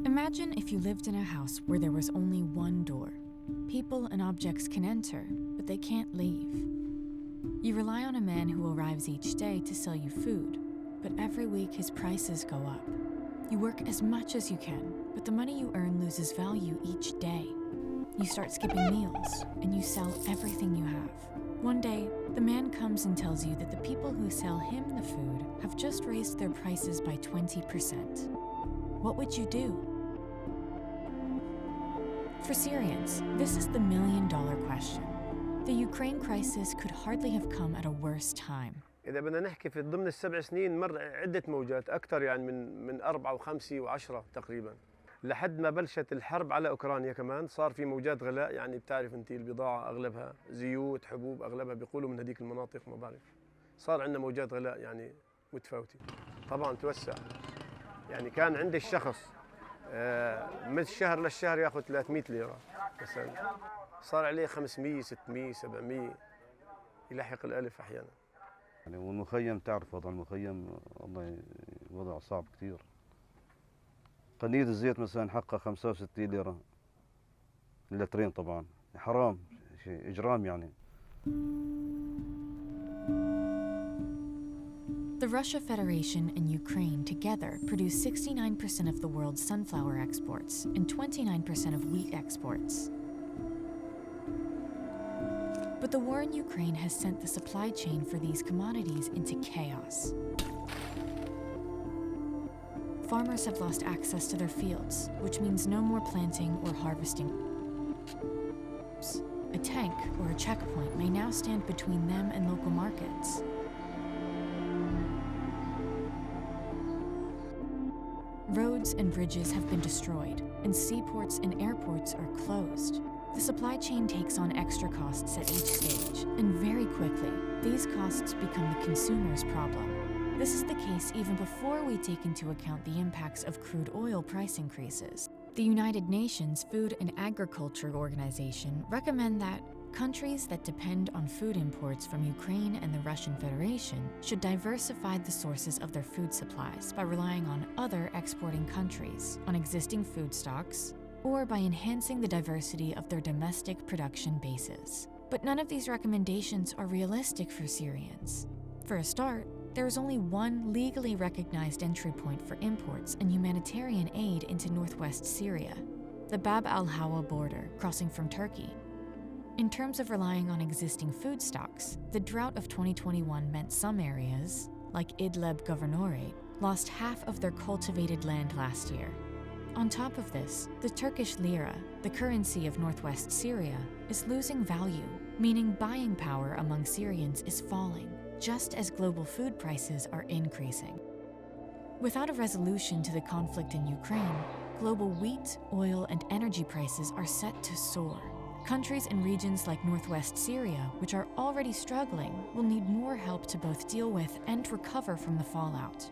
Imagine if you lived in a house where there was only one door. People and objects can enter, but they can't leave. You rely on a man who arrives each day to sell you food, but every week his prices go up. You work as much as you can, but the money you earn loses value each day. You start skipping meals, and you sell everything you have. One day, the man comes and tells you that the people who sell him the food have just raised their prices by 20%. What would you do? For Syrians, this is the million-dollar question. The Ukraine crisis could hardly have come at a worse time. إذا بدنا نحكي في ضمن السبع سنين مر عدة موجات أكثر يعني من 4 و5 و10 تقريبا لحد ما بلشت الحرب على أوكرانيا كمان صار في موجات غلاء يعني بتعرف أنت البضاعة أغلبها زيوت حبوب أغلبها بيقولوا من هذيك المناطق ما بعرف صار عندنا موجات غلاء يعني متفاوتة طبعا توسع يعني كان عند الشخص من الشهر للشهر ياخذ 300 ليرة مثلا صار عليه 500 600 700 يلحق الألف أحيانا يعني والمخيم تعرف وضع المخيم والله وضع صعب كثير. قنية الزيت مثلا حقها 65 ليرة اللترين طبعا حرام شيء إجرام يعني. The Russia Federation and Ukraine together produce 69% of the world's sunflower exports and 29% of wheat exports. But the war in Ukraine has sent the supply chain for these commodities into chaos. Farmers have lost access to their fields, which means no more planting or harvesting. A tank or a checkpoint may now stand between them and local markets. Roads and bridges have been destroyed, and seaports and airports are closed. The supply chain takes on extra costs at each stage, and very quickly, these costs become the consumer's problem. This is the case even before we take into account the impacts of crude oil price increases. The United Nations Food and Agriculture Organization recommend that countries that depend on food imports from Ukraine and the Russian Federation should diversify the sources of their food supplies by relying on other exporting countries, on existing food stocks, or by enhancing the diversity of their domestic production bases. But none of these recommendations are realistic for Syrians. For a start, there is only one legally recognized entry point for imports and humanitarian aid into northwest Syria, the Bab al-Hawa border crossing from Turkey. In terms of relying on existing food stocks, the drought of 2021 meant some areas, like Idlib Governorate, lost half of their cultivated land last year. On top of this, the Turkish lira, the currency of northwest Syria, is losing value, meaning buying power among Syrians is falling, just as global food prices are increasing. Without a resolution to the conflict in Ukraine, global wheat, oil, and energy prices are set to soar. Countries and regions like northwest Syria, which are already struggling, will need more help to both deal with and recover from the fallout.